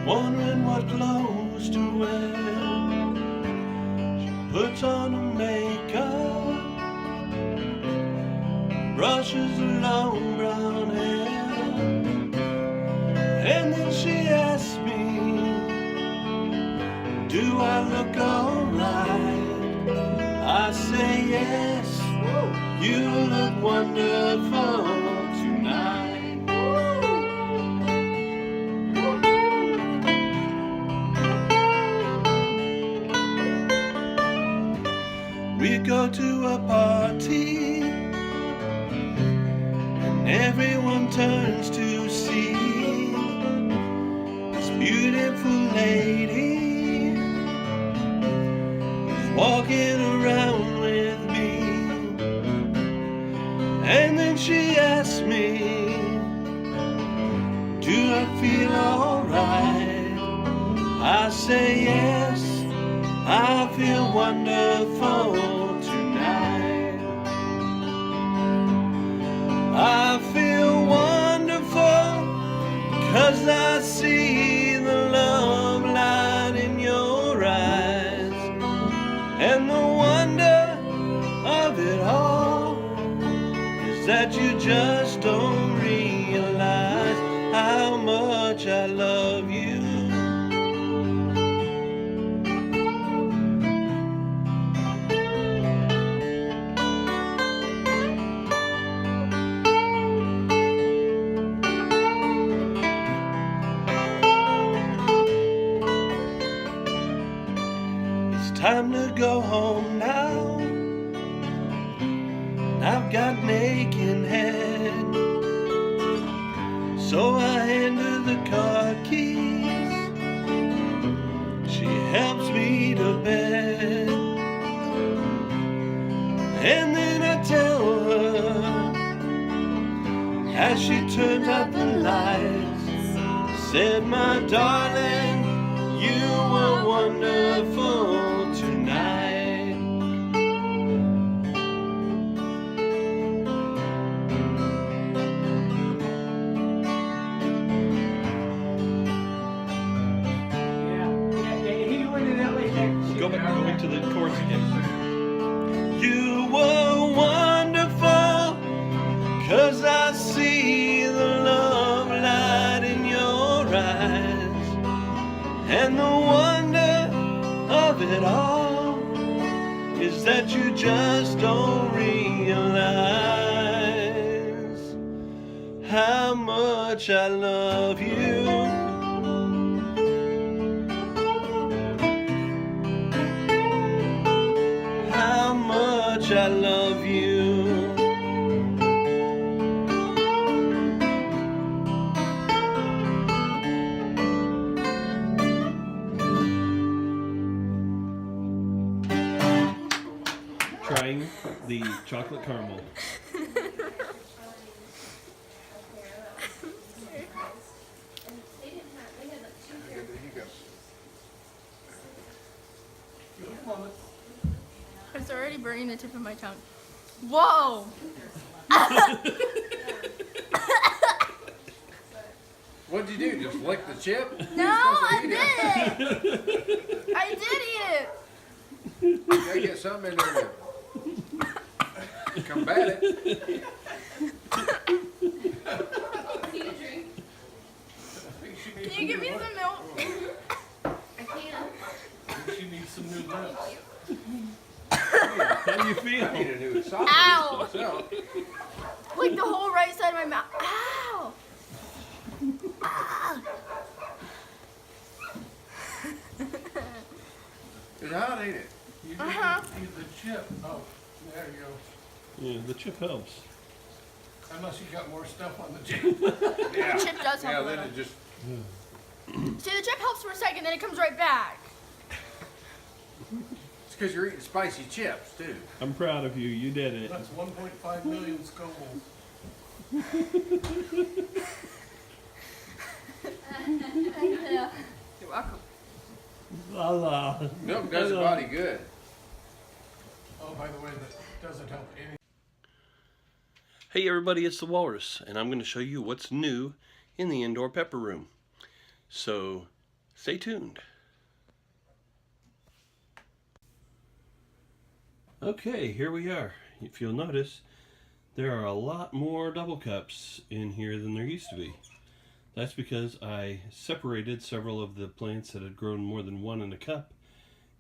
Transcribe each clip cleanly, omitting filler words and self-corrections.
Wondering what clothes to wear. She puts on her makeup, brushes her long brown hair, and then she asks me, do I look alright? I say yes, you look wonderful tonight. We go to a party and everyone turns to see this beautiful lady who's walking around with me. And then she asks me, do I feel alright? I say yes, I feel wonderful tonight. I feel wonderful 'cause I see the love light in your eyes. And the wonder of it all is that you just don't realize how much I love you. Time to go home now. I've got an aching head, so I hand her the car keys. She helps me to bed, and then I tell her as she turns out the lights, said, my darling, you were wonderful tonight. Go back to the chorus again. You were wonderful 'cause I see the love light in your eyes. And the wonder of it all is that you just don't realize how much I love you. How much I love you. Trying the chocolate caramel. It's already burning the tip of my tongue. Whoa! What'd you do? Just lick the chip? No, I didn't. I did eat it. You gotta get something in there to combat it. Need a drink? Can you give me some milk? I can. She needs some new lips. How do you feel? I need a new esophagus Ow! myself. Like the whole right side of my mouth. Ow! Ah. It's hot, ain't it? You Uh-huh. need the chip. Oh, there you go. Yeah, the chip helps. Unless you got more stuff on the chip. Yeah. The chip does help Yeah, a then little. it just. See, the chip helps for a second, then it comes right back. It's because you're eating spicy chips, too. I'm proud of you. You did it. That's 1.5 million Scovilles. You're welcome. La la. Milk does the body good. Oh, by the way, that doesn't help any. Hey everybody, it's the Walrus, and I'm going to show you what's new in the indoor pepper room. So, stay tuned. Okay, here we are. If you'll notice, there are a lot more double cups in here than there used to be. That's because I separated several of the plants that had grown more than one in a cup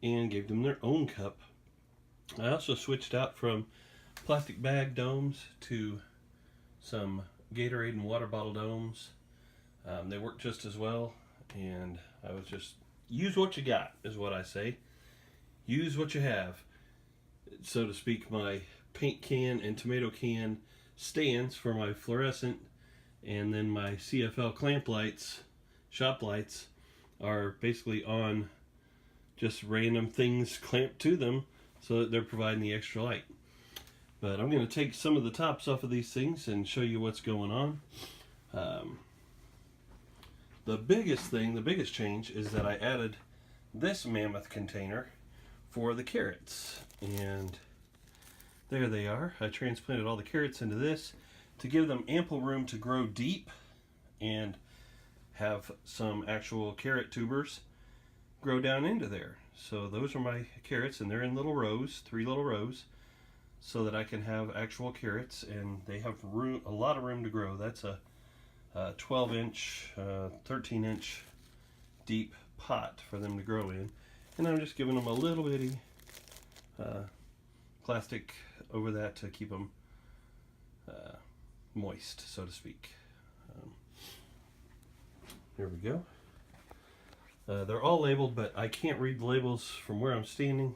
and gave them their own cup. I also switched out from plastic bag domes to some Gatorade and water bottle domes. They work just as well, and I was just, use what you got is what I say. Use what you have. So to speak, my paint can and tomato can stands for my fluorescent, and then my CFL clamp lights, shop lights, are basically on just random things clamped to them so that they're providing the extra light. But I'm going to take some of the tops off of these things and show you what's going on. The biggest change is that I added this mammoth container for the carrots. And there they are. I transplanted all the carrots into this to give them ample room to grow deep and have some actual carrot tubers grow down into there. So those are my carrots, and they're in little rows, 3 little rows, so that I can have actual carrots, and they have room, a lot of room to grow. That's a 12-inch, 13-inch deep pot for them to grow in, and I'm just giving them a little bitty plastic over that to keep them moist, so to speak. Here we go. They're all labeled, but I can't read the labels from where I'm standing.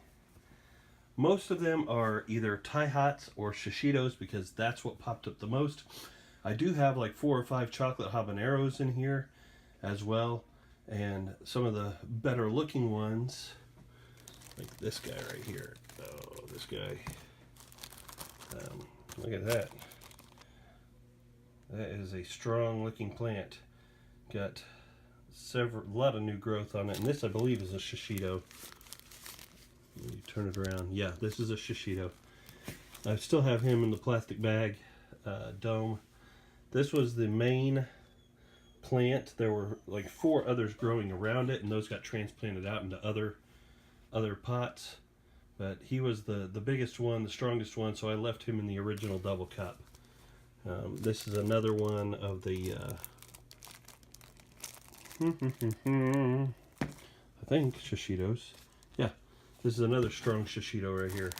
Most of them are either Thai Hots or Shishitos because that's what popped up the most. I do have like 4 or 5 chocolate habaneros in here as well, and some of the better looking ones, like this guy right here. Oh, this guy. Look at that. That is a strong looking plant. Got a lot of new growth on it, and this I believe is a Shishito. Let me turn it around. Yeah, this is a Shishito. I still have him in the plastic bag dome. This was the main plant. There were like 4 others growing around it, and those got transplanted out into other pots. But he was the biggest one, the strongest one, so I left him in the original double cup. This is another one of the I think Shishitos. Yeah, this is another strong Shishito right here.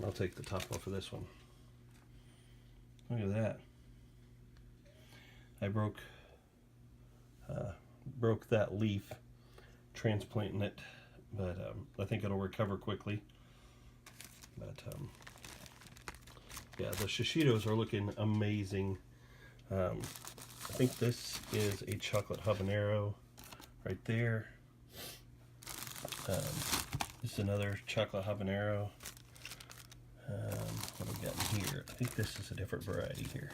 I'll take the top off of this one. Look at that. I broke that leaf transplanting it, but I think it'll recover quickly. But yeah, the Shishitos are looking amazing. I think this is a chocolate habanero right there. This is another chocolate habanero. What do we got in here? I think this is a different variety here.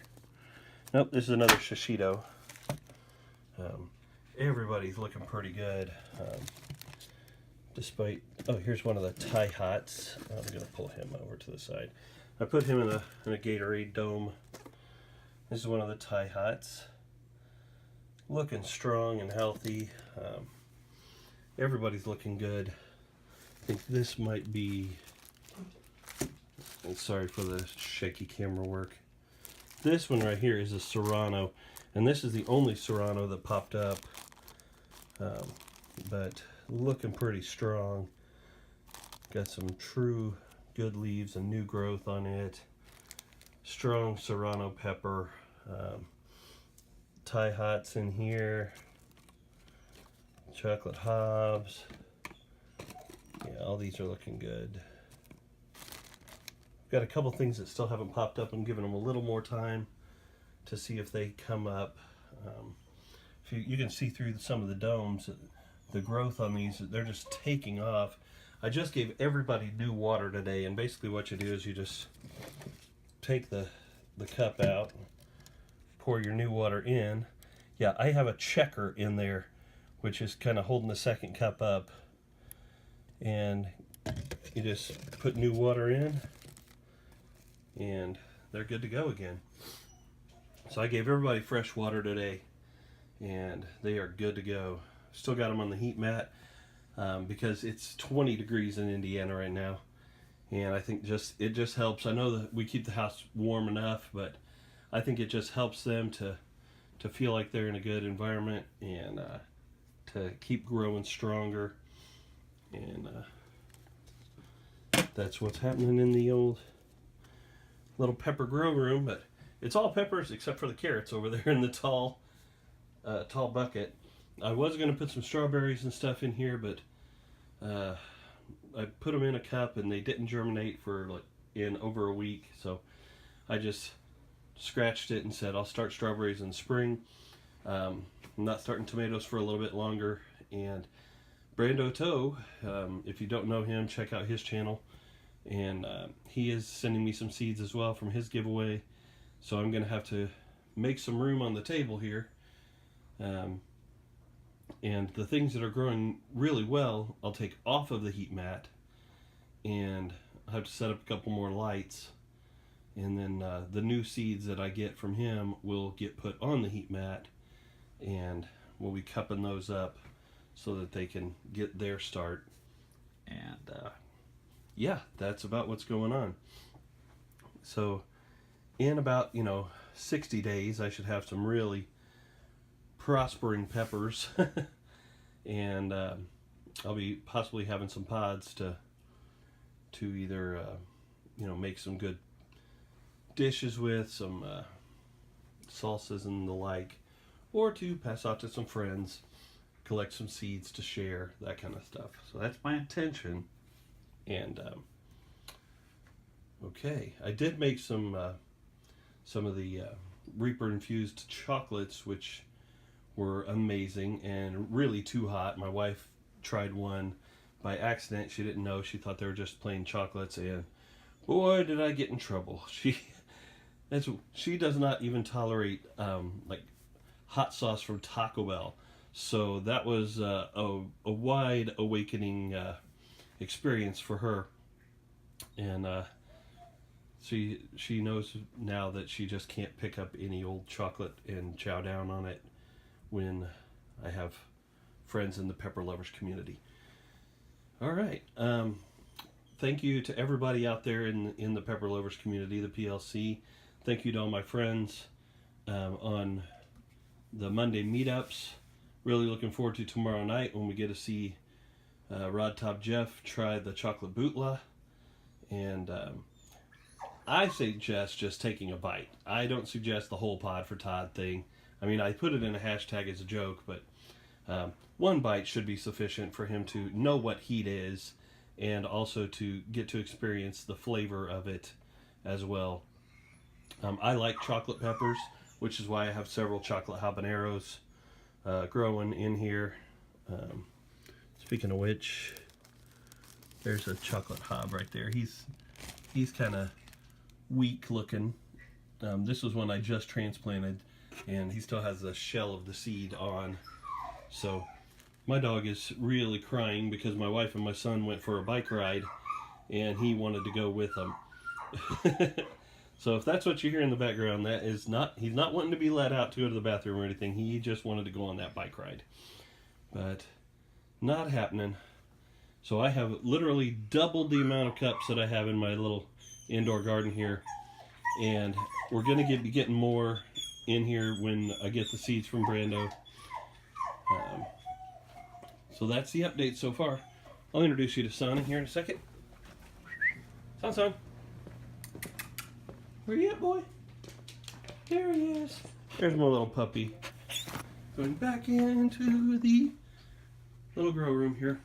Nope, this is another Shishito. Everybody's looking pretty good. Despite, oh, here's one of the Thai Hots. I'm going to pull him over to the side. I put him in a Gatorade dome. This is one of the Thai Hots. Looking strong and healthy. Everybody's looking good. I think this might be, and sorry for the shaky camera work. This one right here is a Serrano, and this is the only Serrano that popped up. But looking pretty strong. Got some true good leaves and new growth on it. Strong Serrano pepper. Thai Hots in here. Chocolate Hobs. Yeah, all these are looking good. Got a couple things that still haven't popped up. I'm giving them a little more time to see if they come up. If you can see through some of the domes, the growth on these, they're just taking off. I just gave everybody new water today, and basically what you do is you just take the cup out, pour your new water in. Yeah, I have a checker in there, which is kind of holding the second cup up. And you just put new water in, and they're good to go again. So I gave everybody fresh water today, and they are good to go. Still got them on the heat mat because it's 20 degrees in Indiana right now, and I think it just helps. I know that we keep the house warm enough, but I think it just helps them to feel like they're in a good environment and to keep growing stronger. And that's what's happening in the old little pepper grow room. But it's all peppers except for the carrots over there in the tall bucket. I was going to put some strawberries and stuff in here, but I put them in a cup and they didn't germinate for in over a week. So I just scratched it and said I'll start strawberries in spring. I'm not starting tomatoes for a little bit longer. And Brando Toe, if you don't know him, check out his channel. And he is sending me some seeds as well from his giveaway. So I'm going to have to make some room on the table here. And the things that are growing really well, I'll take off of the heat mat. And I'll have to set up a couple more lights. And then the new seeds that I get from him will get put on the heat mat. And we'll be cupping those up so that they can get their start. And yeah, that's about what's going on. So in about 60 days I should have some really prospering peppers. And I'll be possibly having some pods to either make some good dishes with, some salsas and the like, or to pass out to some friends, collect some seeds to share, that kind of stuff. So that's my intention. And okay, I did make some of the Reaper infused chocolates, which were amazing and really too hot. My wife tried one by accident. She didn't know. She thought they were just plain chocolates, and boy, did I get in trouble. She does not even tolerate hot sauce from Taco Bell. So that was a wide awakening experience for her. And she knows now that she just can't pick up any old chocolate and chow down on it when I have friends in the pepper lovers community. All right. Thank you to everybody out there in the pepper lovers community, the PLC. Thank you to all my friends on the Monday meetups. Really looking forward to tomorrow night when we get to see Rod Top Jeff try the chocolate bootla. And I suggest just taking a bite. I don't suggest the whole pod for Todd thing. I mean, I put it in a hashtag as a joke, but one bite should be sufficient for him to know what heat is and also to get to experience the flavor of it as well. I like chocolate peppers, which is why I have several chocolate habaneros growing in here. Speaking of which, there's a chocolate hab right there. He's kind of weak looking. This was one I just transplanted, and he still has the shell of the seed on. So my dog is really crying because my wife and my son went for a bike ride, and he wanted to go with them. So if that's what you hear in the background, that is not, he's not wanting to be let out to go to the bathroom or anything. He just wanted to go on that bike ride. But not happening. So I have literally doubled the amount of cups that I have in my little indoor garden here. And we're going to be getting more in here when I get the seeds from Brando. So that's the update so far. I'll introduce you to Sonny here in a second. Son. Where you at, boy? There he is. There's my little puppy. Going back into the little grow room here.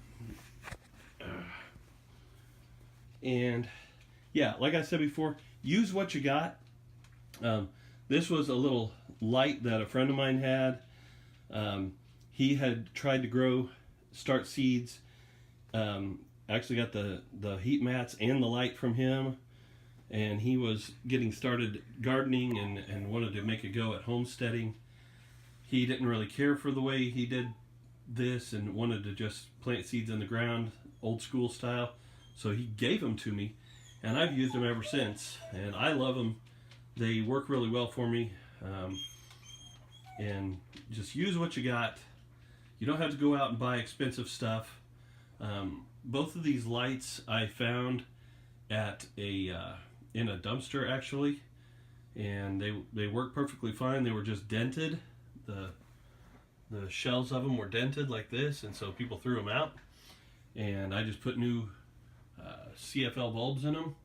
And yeah, like I said before, use what you got. This was a little light that a friend of mine had. He had tried to start seeds. Actually got the heat mats and the light from him. And he was getting started gardening and wanted to make a go at homesteading. He didn't really care for the way he did this and wanted to just plant seeds in the ground, old school style. So he gave them to me, and I've used them ever since. And I love them. They work really well for me. And just use what you got. You don't have to go out and buy expensive stuff. Both of these lights I found at in a dumpster actually, and they work perfectly fine. They were just dented. The shells of them were dented like this, and so people threw them out. And I just put new CFL bulbs in them,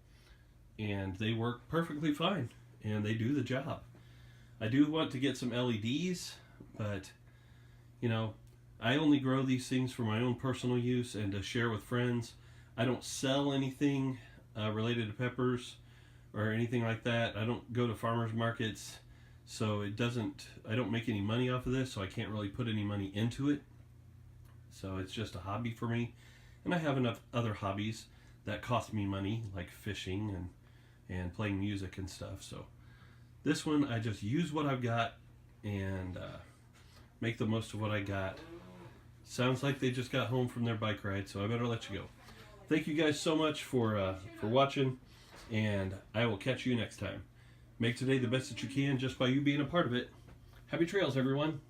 and they work perfectly fine, and they do the job. I do want to get some LEDs, but you know, I only grow these things for my own personal use and to share with friends. I don't sell anything related to peppers or anything like that. I don't go to farmers markets, so I don't make any money off of this, so I can't really put any money into it. So it's just a hobby for me. And I have enough other hobbies that cost me money, like fishing and playing music and stuff. So this one, I just use what I've got and make the most of what I got. Sounds like they just got home from their bike ride, so I better let you go. Thank you guys so much for watching, and I will catch you next time. Make today the best that you can just by you being a part of it. Happy trails, everyone.